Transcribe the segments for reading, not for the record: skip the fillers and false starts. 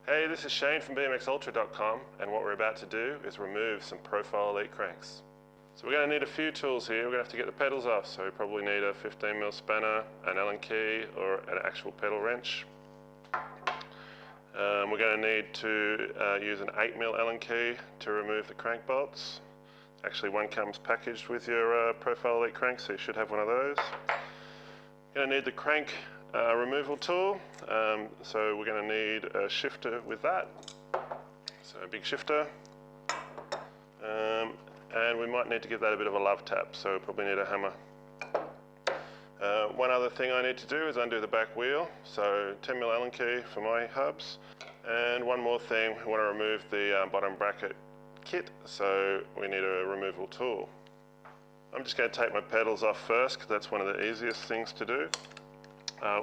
Hey, this is Shane from BMXUltra.com, and what we're about to do is remove some Profile Elite cranks. So we're going to need a few tools here. We're going to have to get the pedals off, so we probably need a 15mm spanner, an Allen key, or an actual pedal wrench. We're going to need to use an 8mm Allen key to remove the crank bolts. Actually, one comes packaged with your Profile Elite crank, so you should have one of those. You're going to need the crank removal tool, so we're going to need a shifter with that, so a big shifter, and we might need to give that a bit of a love tap, so we probably need a hammer. One other thing I need to do is undo the back wheel, so 10mm Allen key for my hubs, and one more thing, we want to remove the bottom bracket kit, so we need a removal tool. I'm just going to take my pedals off first because that's one of the easiest things to do.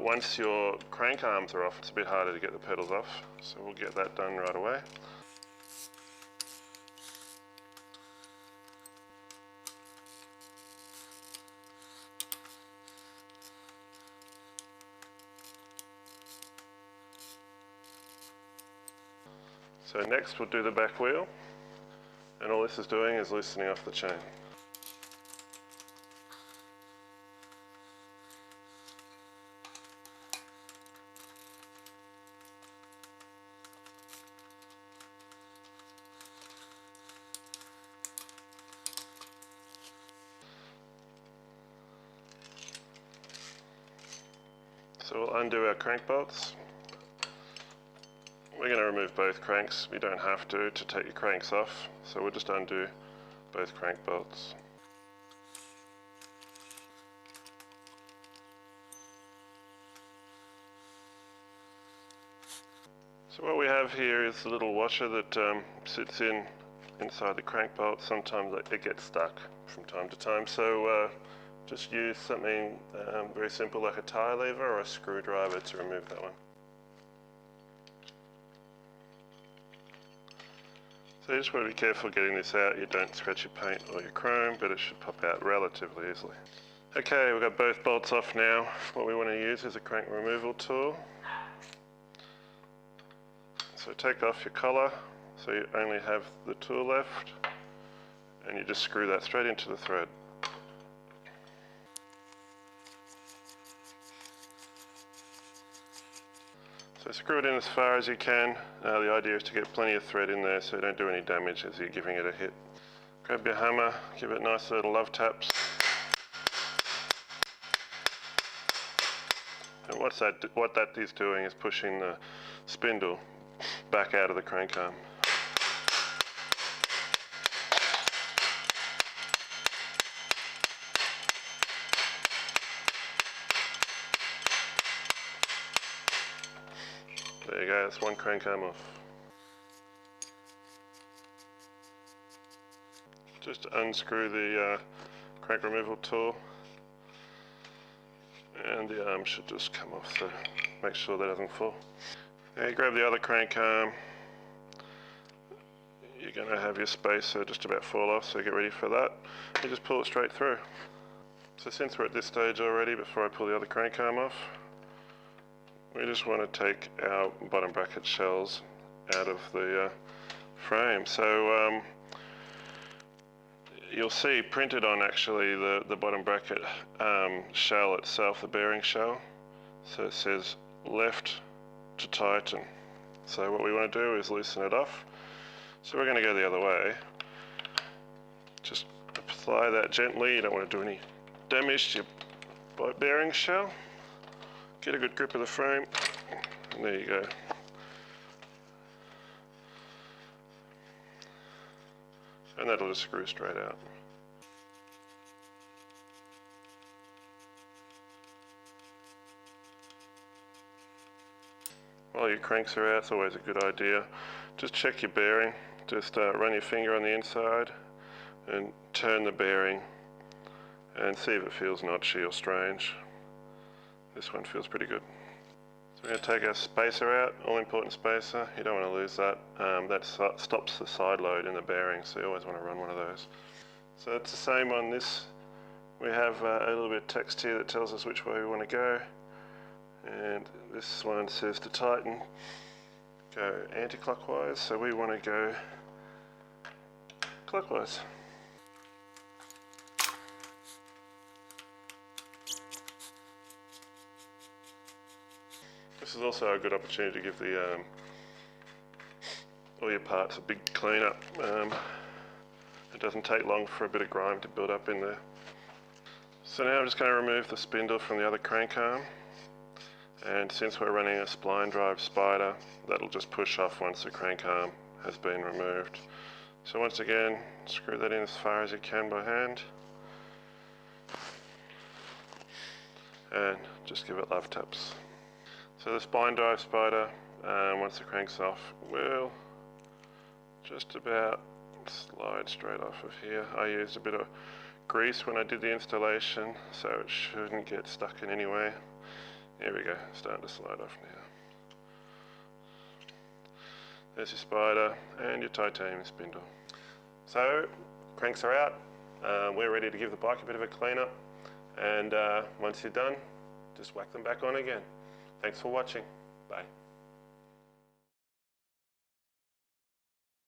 Once your crank arms are off, it's a bit harder to get the pedals off, so we'll get that done right away. So next we'll do the back wheel, and all this is doing is loosening off the chain. So we'll undo our crank bolts. We're going to remove both cranks. You don't have to take your cranks off, so we'll just undo both crank bolts. So what we have here is a little washer that sits inside the crank bolt. Sometimes it gets stuck from time to time, so just use something very simple like a tie lever or a screwdriver to remove that one. So you just want to be careful getting this out. You don't scratch your paint or your chrome, but it should pop out relatively easily. Okay, we've got both bolts off now. What we want to use is a crank removal tool. So take off your collar, so you only have the tool left, and you just screw that straight into the thread. So screw it in as far as you can. The idea is to get plenty of thread in there so you don't do any damage as you're giving it a hit. Grab your hammer, give it nice little love taps. And what that is doing is pushing the spindle back out of the crank arm. There you go, that's one crank arm off. Just unscrew the crank removal tool, and the arm should just come off, so make sure that doesn't fall. Now you grab the other crank arm. You're going to have your spacer just about fall off, so get ready for that. You just pull it straight through. So since we're at this stage already, before I pull the other crank arm off, we just want to take our bottom bracket shells out of the frame. So you'll see printed on actually the bottom bracket shell itself, the bearing shell. So it says left to tighten. So what we want to do is loosen it off. So we're going to go the other way. Just apply that gently. You don't want to do any damage to your bearing shell. Get a good grip of the frame, and there you go. And that'll just screw straight out. While your cranks are out, it's always a good idea. Just check your bearing. Just run your finger on the inside and turn the bearing and see if it feels notchy or strange. This one feels pretty good. So we're going to take our spacer out, all important spacer. You don't want to lose that. That stops the side load in the bearing, so you always want to run one of those. So it's the same on this. We have a little bit of text here that tells us which way we want to go. And this one says to tighten. go anti-clockwise, so we want to go clockwise. This is also a good opportunity to give the all your parts a big clean up. It doesn't take long for a bit of grime to build up in there. So now I'm just going to remove the spindle from the other crank arm, and since we're running a spline drive spider, that'll just push off once the crank arm has been removed. So once again, screw that in as far as you can by hand, and just give it love taps. So the spline drive spider, once the crank's off, will just about slide straight off of here. I used a bit of grease when I did the installation, so it shouldn't get stuck in any way. There we go, starting to slide off now. There's your spider and your titanium spindle. So, cranks are out. We're ready to give the bike a bit of a clean up, and once you're done, just whack them back on again. Thanks for watching. Bye.